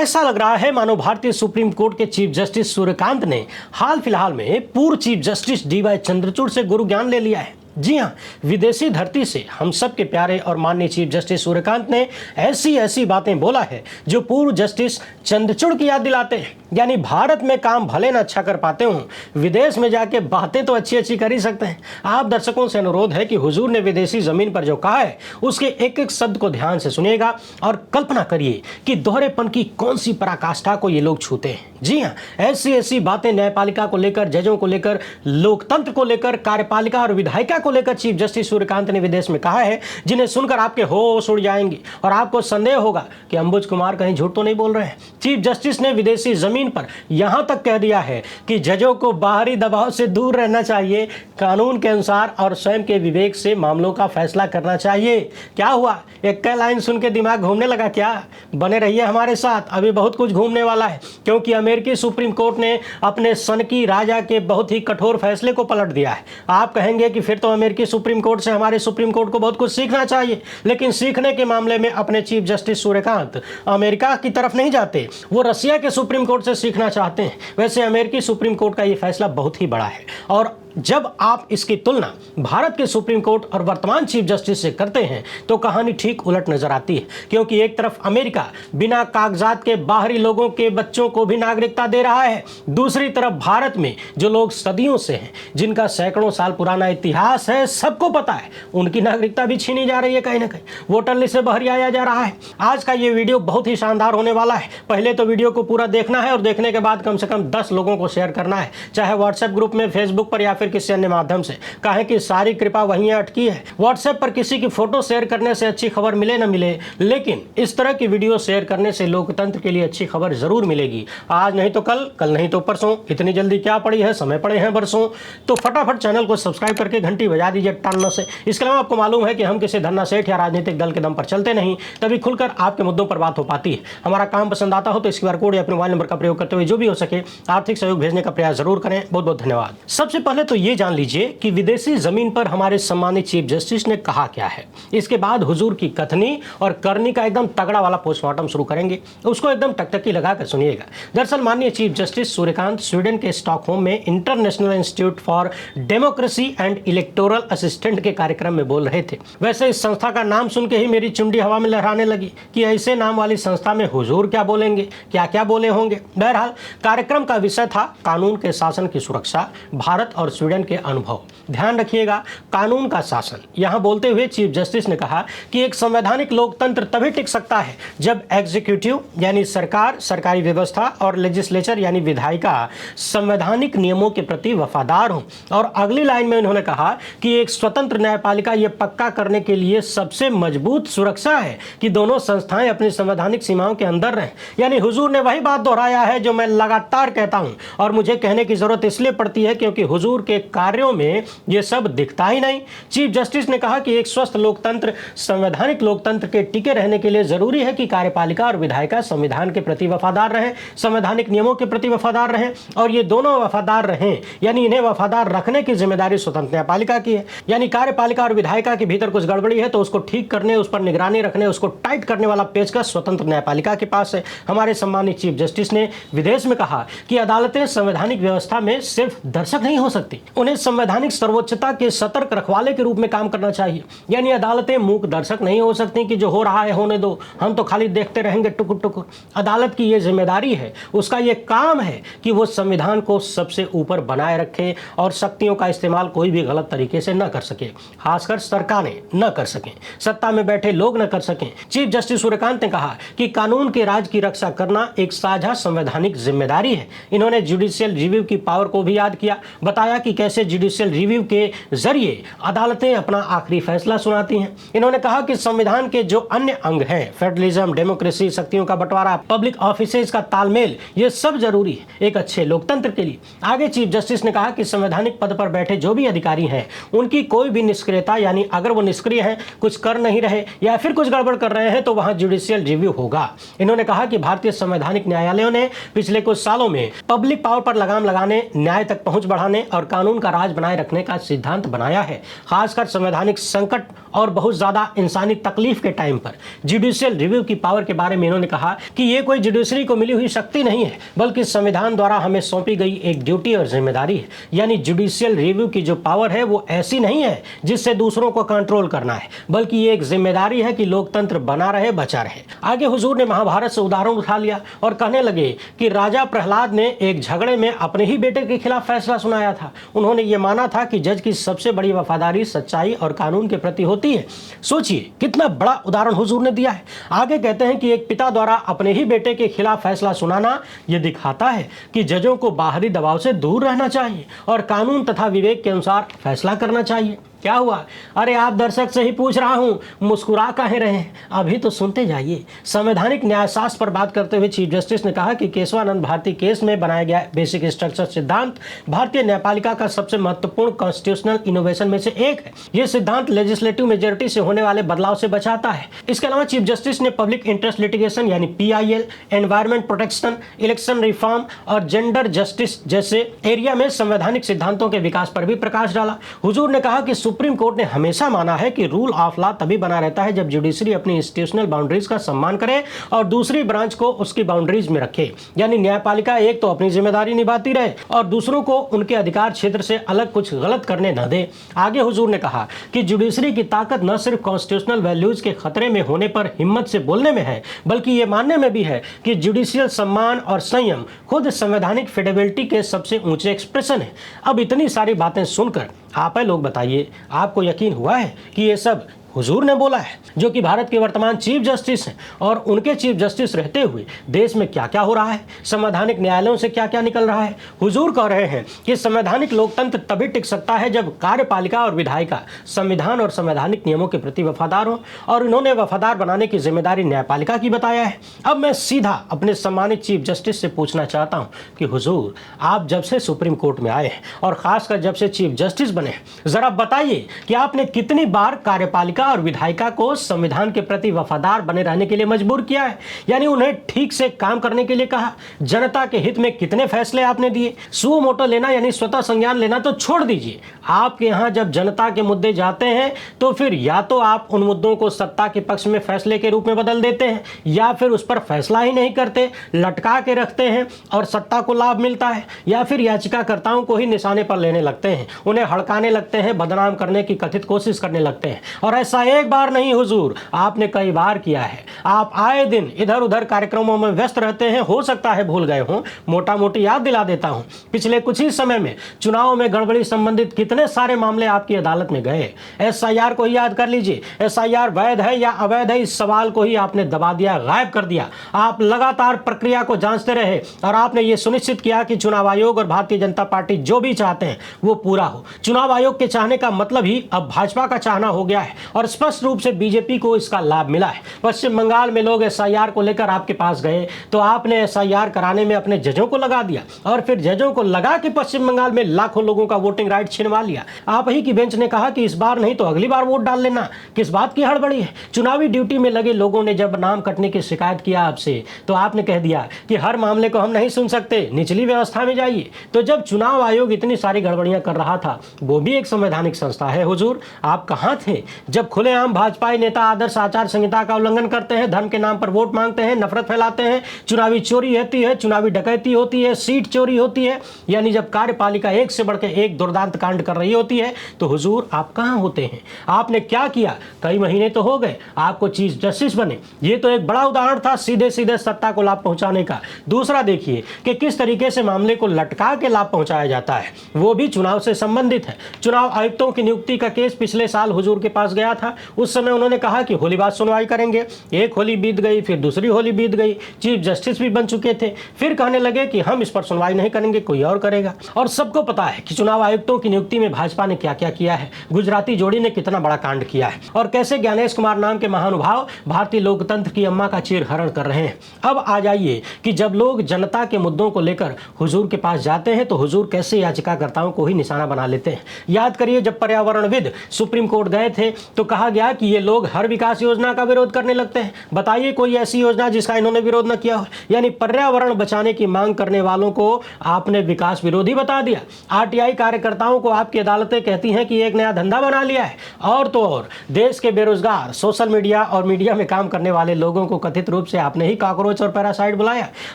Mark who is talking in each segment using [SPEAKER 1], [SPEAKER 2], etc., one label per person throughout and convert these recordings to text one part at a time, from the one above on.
[SPEAKER 1] ऐसा लग रहा है मानो भारतीय सुप्रीम कोर्ट के चीफ जस्टिस सूर्यकांत ने हाल फिलहाल में पूर्व चीफ जस्टिस डी.वाई. चंद्रचूड़ से गुरु ज्ञान ले लिया है। जी हाँ, विदेशी धरती से हम सबके प्यारे और माननीय चीफ जस्टिस सूर्यकांत ने ऐसी बातें बोला है जो पूर्व जस्टिस चंद्रचूड़ की याद दिलाते हैं। यानी भारत में काम भले न अच्छा कर पाते हों, विदेश में जाके बातें तो अच्छी कर ही सकते हैं। आप दर्शकों से अनुरोध है कि हुजूर ने विदेशी जमीन पर जो कहा है उसके एक एक शब्द को ध्यान से सुनिएगा और कल्पना करिए कि दोहरेपन की कौन सी पराकाष्ठा को ये लोग छूते हैं। जी हाँ, ऐसी बातें न्यायपालिका को लेकर, जजों को लेकर, लोकतंत्र को लेकर, कार्यपालिका और विधायिका को लेकर चीफ जस्टिस सूर्यकांत ने विदेश में कहा है, जिन्हें सुनकर आपके होश उड़ जाएंगे और आपको संदेह होगा कि अंबुज कुमार कहीं झूठ तो नहीं बोल रहे हैं। चीफ जस्टिस ने विदेशी जमीन पर यहां तक कह दिया है कि जजों को बाहरी दबाव से दूर रहना चाहिए, कानून के अनुसार और स्वयं के विवेक से मामलों का फैसला करना चाहिए। क्या हुआ, एक लाइन सुन के दिमाग घूमने लगा क्या? बने रहिए हमारे साथ, अभी बहुत कुछ घूमने वाला है, क्योंकि अमेरिकी सुप्रीम कोर्ट ने अपने सनकी राजा के बहुत ही कठोर फैसले को पलट दिया है। आप कहेंगे कि फिर तो अमेरिकी सुप्रीम कोर्ट से हमारे सुप्रीम कोर्ट को बहुत कुछ सीखना चाहिए, लेकिन सीखने के मामले में अपने चीफ जस्टिस सूर्यकांत अमेरिका की तरफ नहीं जाते, वो रसिया के सुप्रीम कोर्ट से सीखना चाहते हैं। वैसे अमेरिकी सुप्रीम कोर्ट का ये फैसला बहुत ही बड़ा है और जब आप इसकी तुलना भारत के सुप्रीम कोर्ट और वर्तमान चीफ जस्टिस से करते हैं तो कहानी ठीक उलट नजर आती है, क्योंकि एक तरफ अमेरिका बिना कागजात के बाहरी लोगों के बच्चों को भी नागरिकता दे रहा है, दूसरी तरफ भारत में जो लोग सदियों से हैं, जिनका सैकड़ों साल पुराना इतिहास है, सबको पता है, उनकी नागरिकता भी छीनी जा रही है, कहीं ना कहीं वोटर लिस्ट से बहरियाया जा रहा है। आज का ये वीडियो बहुत ही शानदार होने वाला है। पहले तो वीडियो को पूरा देखना है और देखने के बाद कम से कम 10 लोगों को शेयर करना है, चाहे व्हाट्सएप ग्रुप में, फेसबुक पर या फिर किसी अन्य माध्यम से। कहे कि सारी कृपा वहीं अटकी है। व्हाट्सएप पर किसी की फोटो शेयर करने से अच्छी खबर मिले न मिले, लेकिन इस तरह की वीडियो शेयर करने से लोकतंत्र के लिए अच्छी खबर जरूर मिलेगी। आज नहीं तो कल, कल नहीं तो परसों, इतनी जल्दी क्या पड़ी है, समय पड़े हैं बरसों। तो फटाफट चैनल को सब्सक्राइब करके घंटी बजा दीजिए टालना से। इसके अलावा आपको मालूम है कि हम किसी धन्ना सेठ या राजनीतिक दल के दम पर चलते नहीं, तभी खुलकर आपके मुद्दों पर बात हो पाती है। हमारा काम पसंद आता हो तो QR कोड या अपने मोबाइल नंबर का प्रयोग करते हुए जो भी हो सके आर्थिक सहयोग भेजने का प्रयास जरूर करें। बहुत बहुत धन्यवाद। सबसे पहले तो ये जान लीजिए कि विदेशी जमीन पर हमारे सम्मानित चीफ जस्टिस ने कहा क्या है। इसके बाद हुजूर की कथनी और करनी का एकदम तगड़ा वाला पोस्टमार्टम शुरू करेंगे, उसको एकदम टकटकी लगाकर सुनिएगा। दरअसल माननीय चीफ जस्टिस सूर्यकांत स्वीडन के स्टॉकहोम में international institute for democracy and electoral assistant के कार्यक्रम में बोल रहे थे। वैसे इस संस्था का नाम सुन के ही मेरी चुंडी हवा में लहराने लगी कि ऐसे नाम वाली संस्था में हुजूर क्या बोलेंगे, क्या क्या बोले होंगे। बहरहाल कार्यक्रम का विषय था कानून के शासन की सुरक्षा, भारत और स्वीडन के अनुभव। ध्यान रखिएगा, कानून का शासन। यहां बोलते हुए चीफ जस्टिस ने कहा कि एक संवैधानिक लोकतंत्र तभी टिक सकता है जब एग्जीक्यूटिव यानी सरकार, सरकारी व्यवस्था और लेजिस्लेचर यानी विधायिका संवैधानिक नियमों के प्रति वफादार हों। और अगली लाइन में उन्होंने कहा कि एक स्वतंत्र न्यायपालिका यह पक्का करने के लिए सबसे मजबूत सुरक्षा है कि दोनों संस्थाएं अपनी संवैधानिक सीमाओं के अंदर रहें। यानी हुजूर ने वही बात दोहराया है जो मैं लगातार कहता हूं और मुझे कहने की जरूरत इसलिए पड़ती है क्योंकि हुजूर के कार्यों में यह सब दिखता ही नहीं। चीफ जस्टिस ने कहा कि एक स्वस्थ लोकतंत्र, संवैधानिक लोकतंत्र के टिके रहने के लिए जरूरी है कि कार्यपालिका और विधायिका संविधान के प्रति वफादार रहें, संवैधानिक नियमों के प्रति वफादार रहें, और ये दोनों वफादार रहें। यानी इन्हें वफादार रखने की जिम्मेदारी स्वतंत्र न्यायपालिका की है। यानी कार्यपालिका और विधायिका के भीतर कुछ गड़बड़ी है तो उसको ठीक करने, उस पर निगरानी रखने, उसको टाइट करने वाला पेचकस स्वतंत्र न्यायपालिका के पास है। हमारे सम्मानित चीफ जस्टिस ने विदेश में कहा कि अदालतें संवैधानिक व्यवस्था में सिर्फ दर्शक नहीं हो सकती, उन्हें संवैधानिक सर्वोच्चता के सतर्क रखवाले के रूप में काम करना चाहिए। यानी अदालतें मूक दर्शक नहीं हो सकती कि जो हो रहा है होने दो, हम तो खाली देखते रहेंगे टुकुर टुकुर। अदालत की ये जिम्मेदारी है, उसका ये काम है कि वो संविधान को सबसे ऊपर बनाए रखे और शक्तियों का इस्तेमाल कोई भी गलत तरीके से न कर सके, खासकर सरकारें न कर सकें, सत्ता में बैठे लोग न कर सकें। चीफ जस्टिस सूर्यकांत ने कहा कि कानून के राज की रक्षा करना एक साझा संवैधानिक जिम्मेदारी है। इन्होंने जुडिशियल रिव्यू की पावर को भी याद किया, बताया कि कैसे जुडिशियल रिव्यू के जरिए अदालतें अपना आखिरी फैसला सुनाती हैं। इन्होंने कहा कि संविधान के जो अन्य अंग हैं, फेडरलिज्म, डेमोक्रेसी, शक्तियों का बंटवारा, पब्लिक ऑफिसेज का तालमेल, ये सब जरूरी है एक अच्छे लोकतंत्र के लिए। आगे चीफ जस्टिस ने कहा कि संवैधानिक पद पर बैठे जो भी अधिकारी हैं उनकी कोई भी निष्क्रियता, यानी अगर वो निष्क्रिय हैं, कुछ कर नहीं रहे या फिर कुछ गड़बड़ कर रहे हैं तो वहां जुडिशियल रिव्यू होगा। इन्होंने कहा कि भारतीय संवैधानिक न्यायालयों ने पिछले कुछ सालों में पब्लिक पावर पर लगाम लगाने, न्याय तक पहुंच बढ़ाने और कानून का राज बनाए रखने का सिद्धांत बनाया है, खासकर संवैधानिक संकट और बहुत ज्यादा इंसानी तकलीफ के टाइम पर। जुडिशियल रिव्यू की पावर के बारे में इन्होंने कहा कि ये कोई जुडिशरी को मिली हुई शक्ति नहीं है, बल्कि संविधान द्वारा हमें सौंपी गई एक ड्यूटी और जिम्मेदारी है। यानी जुडिशियल रिव्यू की जो पावर है वो ऐसी नहीं है जिससे दूसरों को कंट्रोल करना है, बल्कि ये एक जिम्मेदारी है कि लोकतंत्र बना रहे, बचा रहे। आगे हुजूर ने महाभारत से उदाहरण उठा लिया और कहने लगे कि राजा प्रहलाद ने एक झगड़े में अपने ही बेटे के खिलाफ फैसला सुनाया था। उन्होंने ये माना था कि जज की सबसे बड़ी वफादारी सच्चाई और कानून के प्रति होती है। सोचिए कितना बड़ा उदाहरण हुजूर ने दिया है। आगे कहते हैं कि एक पिता द्वारा अपने ही बेटे के खिलाफ फैसला सुनाना यह दिखाता है कि जजों को बाहरी दबाव से दूर रहना चाहिए और कानून तथा विवेक के अनुसार फैसला करना चाहिए। क्या हुआ? अरे आप दर्शक से ही पूछ रहा हूं, मुस्कुरा काहे रहे हैं? अभी तो सुनते जाइए। संवैधानिक न्यायशास्त्र पर बात करते हुए चीफ जस्टिस ने कहा कि केशवानंद भारती केस में बनाया गया बेसिक स्ट्रक्चर सिद्धांत भारतीय न्यायपालिका का सबसे महत्वपूर्ण कॉन्स्टिट्यूशनल इनोवेशन में से एक है। यह सिद्धांत लेजिस्लेटिव मेजोरिटी से होने वाले बदलाव से बचाता है। इसके अलावा चीफ जस्टिस ने पब्लिक इंटरेस्ट लिटिगेशन यानी PIL, environment protection, election reform और जेंडर जस्टिस जैसे एरिया में संवैधानिक सिद्धांतों के विकास पर भी प्रकाश डाला। हुजूर ने कहा कि सुप्रीम कोर्ट ने हमेशा माना है कि रूल ऑफ लॉ तभी बना रहता है जब जुडिशरी अपनी इंस्टीट्यूशनल बाउंड्रीज का सम्मान करे और दूसरी ब्रांच को उसकी बाउंड्रीज में रखे। यानी न्यायपालिका एक तो अपनी जिम्मेदारी निभाती रहे और दूसरों को उनके अधिकार क्षेत्र से अलग कुछ गलत करने न दे। आगे हुजूर ने कहा कि जुडिशरी की ताकत न सिर्फ कॉन्स्टिट्यूशनल वैल्यूज के खतरे में होने पर हिम्मत से बोलने में है, बल्कि ये मानने में भी है कि जुडिशियल सम्मान और संयम खुद संवैधानिक फेडेबिलिटी के सबसे ऊंचे एक्सप्रेशन है। अब इतनी सारी बातें सुनकर आप लोग बताइए, आपको यकीन हुआ है कि ये सब हुजूर ने बोला है, जो कि भारत के वर्तमान चीफ जस्टिस हैं, और उनके चीफ जस्टिस रहते हुए देश में क्या क्या हो रहा है, संवैधानिक न्यायालयों से क्या क्या निकल रहा है। हुजूर कह रहे हैं कि संवैधानिक लोकतंत्र तभी टिक सकता है जब कार्यपालिका और विधायिका संविधान और संवैधानिक नियमों के प्रति वफादार हो, और इन्होंने वफादार बनाने की जिम्मेदारी न्यायपालिका की बताया है। अब मैं सीधा अपने सम्मानित चीफ जस्टिस से पूछना चाहता हूँ कि हुजूर, आप जब से सुप्रीम कोर्ट में आए हैं और खासकर जब से चीफ जस्टिस बने, जरा बताइए कि आपने कितनी बार कार्यपालिका और विधायिका को संविधान के प्रति वफादार बने रहने के लिए मजबूर किया है, यानी उन्हें ठीक से काम करने के लिए कहा। जनता के हित में कितने फैसले आपने दिए। सुओ मोटो लेना यानी स्वतः संज्ञान लेना तो छोड़ दीजिए। आपके यहां जब जनता के मुद्दे जाते हैं तो फिर या तो आप उन मुद्दों को सत्ता के पक्ष में फैसले के रूप में बदल देते हैं, या फिर उस पर फैसला ही नहीं करते, लटका के रखते हैं और सत्ता को लाभ मिलता है, या फिर याचिकाकर्ताओं को ही निशाने पर लेने लगते हैं, उन्हें हड़काने लगते हैं, बदनाम करने की कथित कोशिश करने लगते हैं। और ऐसा एक बार नहीं हुजूर, आपने कई बार किया है। आप आए दिन इधर उधर कार्यक्रमों में व्यस्त रहते हैं, हो सकता है भूल गए हों, मोटा मोटी याद दिला देता हूं। पिछले कुछ ही समय में चुनाव में गड़बड़ी संबंधित कितने सारे मामले आपकी अदालत में गए। SIR को ही याद कर लीजिए। SIR वैध है या अवैध है, इस सवाल को ही आपने दबा दिया, गायब कर दिया। आप लगातार प्रक्रिया को जांचते रहे और आपने ये सुनिश्चित किया कि चुनाव आयोग और भारतीय जनता पार्टी जो भी चाहते हैं वो पूरा हो। चुनाव आयोग के चाहने का मतलब ही अब भाजपा का चाहना हो गया है और स्पष्ट रूप से बीजेपी को इसका लाभ मिला है। पश्चिम बंगाल में लोग SIR को लेकर आपके पास गए तो आपने SIR कराने में अपने जजों को लगा दिया और फिर जजों को लगा कि पश्चिम बंगाल में लाखों लोगों का वोटिंग राइट छिनवा लिया। आप ही की बेंच ने कहा कि इस बार नहीं तो अगली बार वोट डाल लेना। किस बात की हड़बड़ी है? चुनावी ड्यूटी में लगे लोगों ने जब नाम कटने की शिकायत किया आपसे तो आपने कह दिया कि हर मामले को हम नहीं सुन सकते, निचली व्यवस्था में जाइए। तो जब चुनाव आयोग इतनी सारी गड़बड़ियां कर रहा था, वो भी एक संवैधानिक संस्था है हुजूर, आप कहां थे जब खुलेआम भाजपाई नेता आदर्श आचार संहिता का उल्लंघन करते हैं, धर्म के नाम पर वोट मांगते हैं, नफरत फैलाते हैं, चुनावी चोरी होती है, चुनावी डकैती होती है, सीट चोरी होती है, यानी जब कार्यपालिका एक से बढ़कर एक दुर्दांत कांड कर रही होती है तो हुजूर आप कहां होते हैं? आपने क्या किया? कई महीने तो हो गए आपको चीफ जस्टिस बने। ये तो एक बड़ा उदाहरण था सीधे सीधे सत्ता को लाभ पहुंचाने का। दूसरा देखिए कि किस तरीके से मामले को लटका के लाभ पहुंचाया जाता है, वो भी चुनाव से संबंधित है। चुनाव आयुक्तों की नियुक्ति का केस पिछले साल हुजूर के पास गया था। उस समय उन्होंने कहा कि होली बाद सुनवाई करेंगे। एक होली बीत गई, फिर दूसरी होली बीत गई, चीफ जस्टिस भी बन चुके थे, फिर कहने लगे कि हम इस पर सुनवाई नहीं करेंगे, कोई और करेगा। और सबको पता है कि चुनाव आयुक्तों की नियुक्ति में भाजपा ने क्या क्या किया है, गुजराती जोड़ी ने कितना बड़ा कांड किया है और कैसे ज्ञानेश कुमार नाम के महानुभाव भारतीय लोकतंत्र की अम्मा का चीरहरण कर रहे हैं। अब आ जाइए कि जब लोग जनता के मुद्दों को लेकर हुजूर के पास जाते हैं तो हुजूर कैसे याचिकाकर्ताओं को ही निशाना बना लेते हैं। याद करिए जब पर्यावरणविद सुप्रीम कोर्ट गए थे तो तो कहा गया कि ये लोग हर विकास योजना का विरोध करने लगते हैं। बताइए कोई ऐसी योजना जिसका इन्होंने विरोध न किया हो। यानी पर्यावरण बचाने की मांग करने वालों को आपने विकास विरोधी बता दिया। आरटीआई कार्यकर्ताओं को आपकी अदालतें कहती हैं कि एक नया धंधा बना लिया है। और तो और देश के बेरोजगार सोशल मीडिया और मीडिया में काम करने वाले लोगों को कथित रूप से आपने ही कॉकरोच और पैरासाइट बुलाया।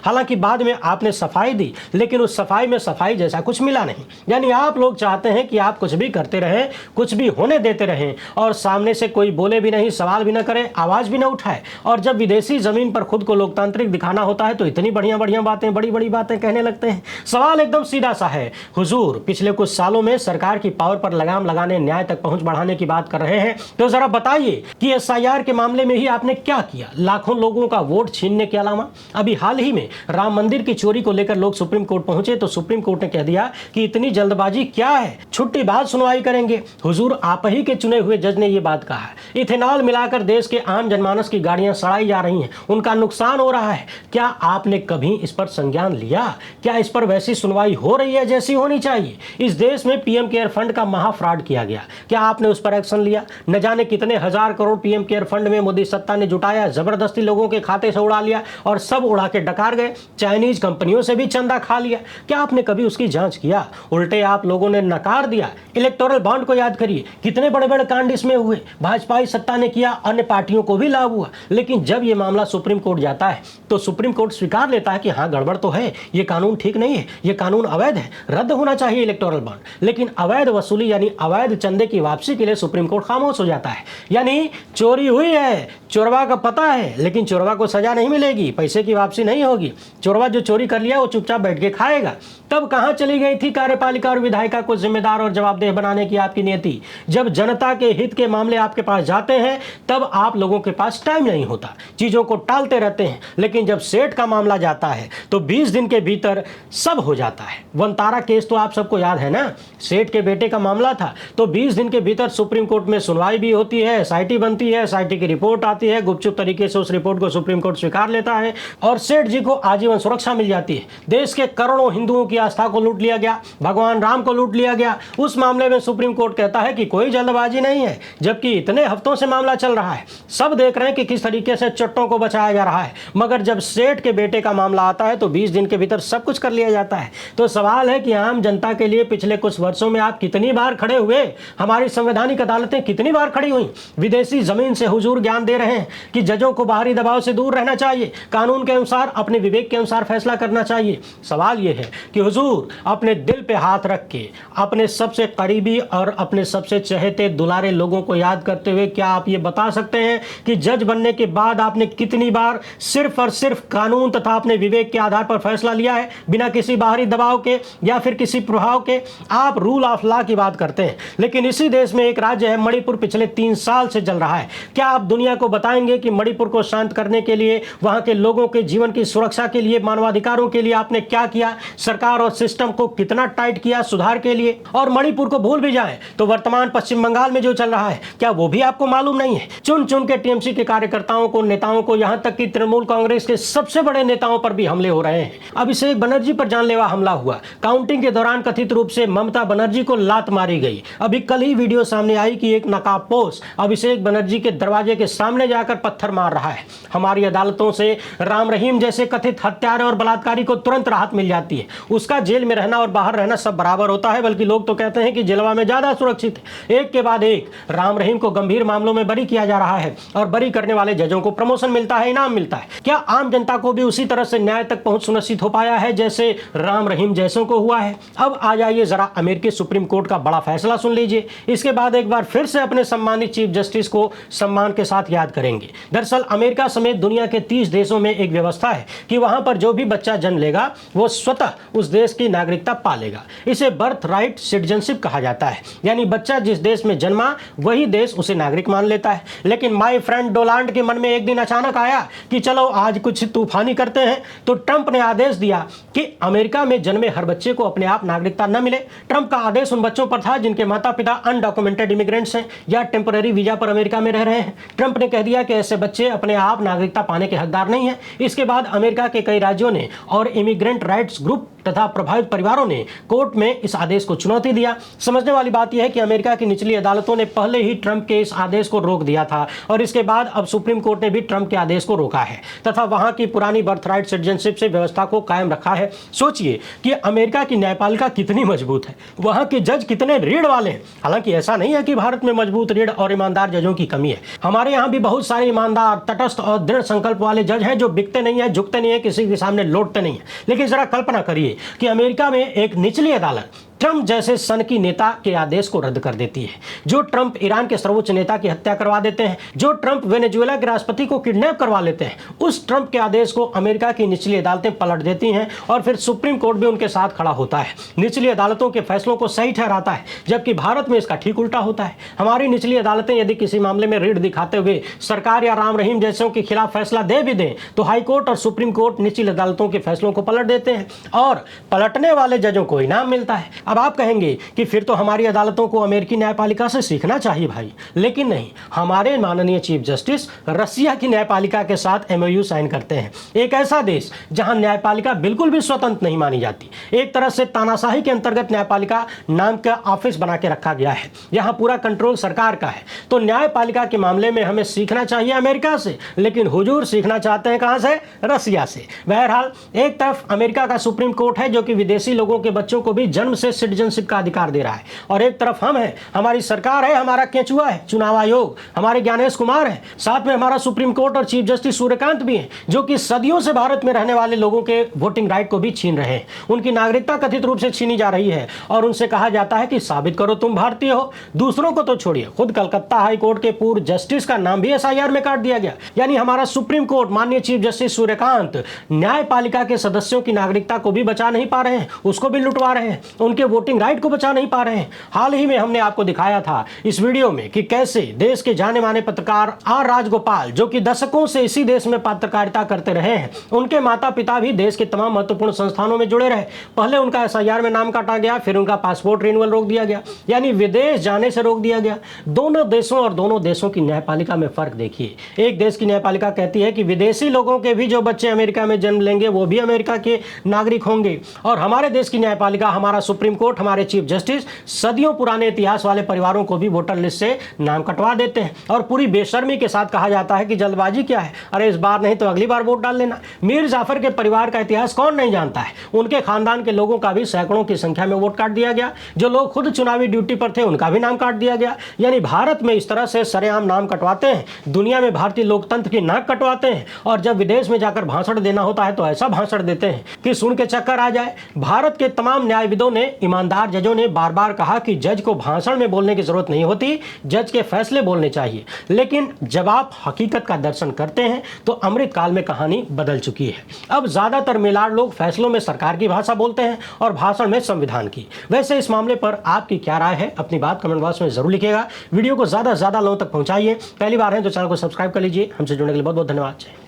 [SPEAKER 1] हालांकि बाद में आपने सफाई दी, लेकिन उस सफाई में सफाई जैसा कुछ मिला नहीं। यानी आप लोग चाहते हैं कि आप कुछ भी करते रहें, कुछ भी होने देते रहें और सामने से कोई बोले भी नहीं, सवाल भी न करे, आवाज भी न उठाए। और जब विदेशी जमीन पर खुद को लोकतांत्रिक दिखाना होता है तो इतनी बढ़िया बढ़िया बातें, बड़ी बड़ी बातें कहने लगते हैं। सवाल एकदम सीधा सा है, हुजूर पिछले कुछ सालों में सरकार की पावर पर लगाम लगाने, न्याय तक पहुंच बढ़ाने की बात कर रहे हैं, तो जरा बताइए कि एसआईआर के मामले में ही आपने क्या किया, लाखों लोगों का वोट छीनने के अलावा। अभी हाल ही में राम मंदिर की चोरी को लेकर लोग सुप्रीम कोर्ट पहुंचे तो सुप्रीम कोर्ट ने कह दिया कि इतनी जल्दबाजी क्या है, छुट्टी बाद सुनवाई करेंगे। हुजूर आप ही के चुने हुए जज ने यह बात कहा है। इथेनॉल मिलाकर देश के आम जनमानस की गाड़ियां सड़ाई जा रही हैं, उनका नुकसान हो रहा है। क्या आपने कभी इस पर संज्ञान लिया? क्या इस पर वैसी सुनवाई हो रही है जैसी होनी चाहिए? इस देश में पीएम केयर फंड का महा फ्रॉड किया गया, क्या आपने उस पर एक्शन लिया? न जाने कितने हजार करोड़ पीएम केयर फंड में मोदी सत्ता ने जुटाया, जबरदस्ती लोगों के खाते से उड़ा लिया और सब उड़ा के डकार गए। चाइनीज कंपनियों से भी चंदा खा लिया, क्या आपने कभी उसकी जांच किया? उल्टे आप लोगों ने नकार दिया। इलेक्टोरल बॉन्ड को याद करिए, कितने बड़े बड़े कांड इसमें हुए, भाजपा सत्ता ने किया, अन्य पार्टियों को भी लाभ हुआ। लेकिन जब यह मामला सुप्रीम कोर्ट जाता है तो सुप्रीम कोर्ट स्वीकार लेता है कि हाँ गड़बड़ तो है, ये कानून ठीक नहीं है, ये कानून अवैध है, रद्द होना चाहिए इलेक्टोरल बॉन्ड। लेकिन अवैध वसूली यानी अवैध चंदे की वापसी के लिए सुप्रीम कोर्ट खामोश हो जाता है। यानी चोरी हुई है, चोरवा का पता है, लेकिन चोरवा को सजा नहीं मिलेगी, पैसे की वापसी नहीं होगी। चोरवा जो चोरी कर लिया वो चुपचाप बैठ के खाएगा। तब कहां चली गई थी कार्यपालिका और विधायिका को जिम्मेदार और जवाबदेह बनाने की आपकी नीति? जब जनता के हित के मामले आपके पास जाते हैं तब आप लोगों के पास टाइम नहीं होता, चीजों को टालते रहते हैं। लेकिन जब सेठ का मामला जाता है तो 20 दिन के भीतर सब हो जाता है। वनतारा केस तो आप सबको याद है ना, सेठ के बेटे का मामला था तो 20 दिन के भीतर सुप्रीम कोर्ट में सुनवाई भी होती है, एसआईटी बनती है, एसआईटी की रिपोर्ट आती है, गुपचुप तरीके से उस रिपोर्ट को सुप्रीम कोर्ट स्वीकार लेता है और सेठ जी को आजीवन सुरक्षा मिल जाती है। देश के करोड़ों हिंदुओं की आस्था को लूट लिया गया, भगवान राम को लूट लिया गया। उस मामले में सुप्रीम कोर्ट कहता है कि कोई जल्दबाजी नहीं है, जबकि इतने हफ्तों से मामला चल रहा है, सब देख रहे हैं कि किस तरीके से चट्टों को बचाया जा रहा है। मगर जब सेठ के बेटे का मामला आता है तो 20 दिन के भीतर सब कुछ कर लिया जाता है। तो सवाल है कि आम जनता के लिए पिछले कुछ वर्षों में आप कितनी बार खड़े हुए? हमारी संवैधानिक अदालतें कितनी बार खड़ी हुई? विदेशी जमीन से हुजूर ज्ञान दे रहे हैं कि जजों को बाहरी दबाव से दूर रहना चाहिए, कानून के अनुसार, अपने विवेक के अनुसार फैसला करना चाहिए। सवाल यह है कि हुजूर अपने दिल पे हाथ रख के अपने सबसे करीबी और अपने सबसे चहेते दुलारे लोगों को याद करते हुए क्या आप ये बता सकते हैं कि जज बनने के बाद आपने कितनी बार सिर्फ और सिर्फ कानून तथा अपने विवेक के आधार पर फैसला लिया है, बिना किसी बाहरी दबाव के या फिर किसी प्रभाव के? आप रूल ऑफ लॉ की बात करते हैं, लेकिन इसी देश में एक राज्य है मणिपुर, पिछले 3 साल से जल रहा है। क्या आप दुनिया को बताएंगे कि मणिपुर को शांत करने के लिए, वहां के लोगों के जीवन की सुरक्षा के लिए, मानवाधिकारों के लिए आपने क्या किया? सरकार और सिस्टम को कितना टाइट किया सुधार के लिए? और मणिपुर को भूल भी जाएं तो वर्तमान पश्चिम बंगाल में जो चल रहा है क्या वो भी आपको मालूम नहीं है? चुन चुन के टीएमसी के कार्यकर्ताओं को, नेताओं को, यहां तक कि तृणमूल कांग्रेस के सबसे बड़े नेताओं पर भी हमले हो रहे हैं। अभिषेक बनर्जी पर जानलेवा हमला हुआ, काउंटिंग के दौरान कथित रूप से ममता बनर्जी को लात मारी गई। अभी कल ही वीडियो सामने आई कि एक नकाबपोश अभिषेक बनर्जी के दरवाजे के सामने जाकर पत्थर मार रहा है। हमारी अदालतों से राम रहीम जैसे कथित हत्यारे और बलात्कारी को तुरंत राहत मिल जाती है। उसका जेल में रहना और बाहर रहना सब बराबर होता है, बल्कि लोग तो कहते हैं कि जेलवा में ज्यादा सुरक्षित है। एक के बाद एक राम रहीम को गंभीर मामलों में बरी किया जा रहा है और बरी करने वाले जजों को प्रमोशन मिलता है, इनाम मिलता है। क्या आम जनता को भी उसी तरह से न्याय तक पहुंच सुनिश्चित हो पाया है जैसे राम रहीम जैसों को हुआ है? अब आ जाइए जरा अमेरिकी सुप्रीम कोर्ट का बड़ा फैसला सुन लीजिए, इसके बाद एक बार फिर से अपने सम्मानित चीफ जस्टिस को सम्मान के साथ याद करेंगे। दरअसल अमेरिका समेत दुनिया के 30 देशों में एक व्यवस्था है कि वहां पर जो भी बच्चा जन्म लेगा वो स्वतः उस देश की नागरिकता पालेगा। इसे बर्थ राइट सिटीजनशिप कहा जाता है, यानी बच्चा जिस देश में जन्मा वही देश उसे नागरिक मान लेता है। लेकिन माय फ्रेंड डोनाल्ड के मन में एक दिन अचानक आया कि चलो आज कुछ तूफानी करते हैं, तो ट्रंप ने आदेश दिया कि अमेरिका में जन्मे हर बच्चे को अपने आप नागरिकता न मिले। ट्रंप का आदेश उन बच्चों पर था जिनके माता पिता अनडॉक्यूमेंटेड इमिग्रेंट्स हैं या टेम्पररी वीजा पर अमेरिका में रह रहे हैं। ट्रंप ने कह दिया कि ऐसे बच्चे अपने आप नागरिकता पाने के हकदार नहीं है। इसके बाद अमेरिका के कई राज्यों ने और इमिग्रेंट राइट्स ग्रुप तथा प्रभावित परिवारों ने कोर्ट में इस आदेश को चुनौती दिया। समझने वाली बात यह है कि अमेरिका की निचली अदालतों ने पहले ही ट्रंप के इस आदेश को रोक दिया था और इसके बाद अब सुप्रीम कोर्ट ने भी ट्रंप के आदेश को रोका है तथा वहां की पुरानी बर्थराइट सिटीजनशिप से व्यवस्था को कायम रखा है। सोचिए कि अमेरिका की न्यायपालिका कितनी मजबूत है, वहां के जज कितने रीढ़ वाले हैं। हालांकि ऐसा नहीं है कि भारत में मजबूत रीढ़ और ईमानदार जजों की कमी है। हमारे यहाँ भी बहुत सारे ईमानदार, तटस्थ और दृढ़ संकल्प वाले जज हैं जो बिकते नहीं है, झुकते नहीं है, किसी के सामने लौटते नहीं है। लेकिन जरा कल्पना करिए कि अमेरिका में एक निचली अदालत ट्रंप जैसे सनकी नेता के आदेश को रद्द कर देती है, जो ट्रंप ईरान के सर्वोच्च नेता की हत्या करवा देते हैं, जो ट्रंप वेनेजुएला के राष्ट्रपति को किडनैप करवा लेते हैं। उस ट्रंप के आदेश को अमेरिका की निचली अदालतें पलट देती हैं और फिर सुप्रीम कोर्ट भी उनके साथ खड़ा होता है, निचली अदालतों के फैसलों को सही ठहराता है, जबकि भारत में इसका ठीक उल्टा होता है। हमारी निचली अदालतें यदि किसी मामले में रीढ़ दिखाते हुए सरकार या राम रहीम जैसों के खिलाफ फैसला दे भी दें तो हाईकोर्ट और सुप्रीम कोर्ट निचली अदालतों के फैसलों को पलट देते हैं और पलटने वाले जजों को इनाम मिलता है। अब आप कहेंगे कि फिर तो हमारी अदालतों को अमेरिकी न्यायपालिका से सीखना चाहिए भाई, लेकिन नहीं। हमारे माननीय चीफ जस्टिस रसिया की न्यायपालिका के साथ एमओयू साइन करते हैं, एक ऐसा देश जहां न्यायपालिका बिल्कुल भी स्वतंत्र नहीं मानी जाती। एक तरह से तानाशाही के अंतर्गत न्यायपालिका नाम का ऑफिस बना के रखा गया है, यहां पूरा कंट्रोल सरकार का है। तो न्यायपालिका के मामले में हमें सीखना चाहिए अमेरिका से, लेकिन हुजूर सीखना चाहते हैं कहां से? रसिया से। बहरहाल, एक तरफ अमेरिका का सुप्रीम कोर्ट है जो कि विदेशी लोगों के बच्चों को भी जन्म से सिटीजनशिप का अधिकार दे रहा है, और एक तरफ हम हैं, हमारी सरकार है, हमारा केंचुआ है चुनाव आयोग, हमारे ज्ञानेश कुमार है, साथ में हमारा सुप्रीम कोर्ट और चीफ जस्टिस सूर्यकांत भी हैं, जो कि सदियों से भारत में रहने वाले लोगों के वोटिंग राइट को भी छीन रहे हैं। उनकी नागरिकता कथित रूप से छीनी जा रही है और उनसे कहा जाता है कि साबित करो तुम भारतीय हो। दूसरों को तो छोड़िए, खुद कलकत्ता हाई कोर्ट के पूर्व जस्टिस का नाम भी एसआईआर में काट दिया गया। यानी हमारा सुप्रीम कोर्ट माननीय चीफ जस्टिस सूर्यकांत न्यायपालिका के सदस्यों की नागरिकता को भी बचा नहीं पा रहे हैं, उसको भी लुटवा रहे हैं, उनके वोटिंग राइट को बचा नहीं पा रहे हैं। हाल ही में हमने आपको दिखाया था इस वीडियो में कि कैसे देश के जाने माने पत्रकार आर राजगोपाल, जो कि दशकों से इसी देश में पत्रकारिता करते रहे हैं, उनके माता पिता भी देश के तमाम महत्वपूर्ण संस्थानों में जुड़े रहे। पहले उनका एसआईआर में नाम काटा गया, फिर उनका पासपोर्ट रिन्यूअल रोक दिया गया, यानी विदेश जाने से रोक दिया गया। दोनों देशों और दोनों देशों की न्यायपालिका में फर्क देखिए। एक देश की न्यायपालिका कहती है कि विदेशी लोगों के भी जो बच्चे अमेरिका में जन्म लेंगे वो भी अमेरिका के नागरिक होंगे, और हमारे देश की न्यायपालिका, हमारा सुप्रीम कोर्ट, हमारे चीफ जस्टिस सदियों पुराने इतिहास वाले परिवारों को भी वोटर लिस्ट से नाम कटवा देते हैं। और पूरी बेशर्मी के साथ कहा जाता है कि जल्दबाजी क्या है, अरे इस बार नहीं तो अगली बार वोट डाल लेना। मीर जाफर के परिवार का इतिहास कौन नहीं जानता है? उनके खानदान के लोगों का भी सैकड़ों की संख्या में वोट काट दिया गया। जो लोग खुद चुनावी ड्यूटी पर थे उनका भी नाम काट दिया गया। यानी भारत में इस तरह से सरेआम नाम कटवाते हैं, दुनिया में भारतीय लोकतंत्र की नाक कटवाते हैं, और जब विदेश में जाकर भाषण देना होता है तो ऐसा भाषण देते हैं कि सुन के चक्कर आ जाए। भारत के तमाम न्यायविदों ने, ईमानदार जजों ने बार बार कहा कि जज को भाषण में बोलने की जरूरत नहीं होती, जज के फैसले बोलने चाहिए। लेकिन जब आप हकीकत का दर्शन करते हैं तो अमृत काल में कहानी बदल चुकी है। अब ज्यादातर मेलाड़ लोग फैसलों में सरकार की भाषा बोलते हैं और भाषण में संविधान की। वैसे इस मामले पर आपकी क्या राय है? अपनी बात कमेंट बॉक्स में जरूर लिखिएगा। वीडियो को ज्यादा से ज्यादा लोगों तक पहुंचाइए। पहली बार है तो चैनल को सब्सक्राइब कर लीजिए। हमसे जुड़ने के लिए बहुत बहुत धन्यवाद।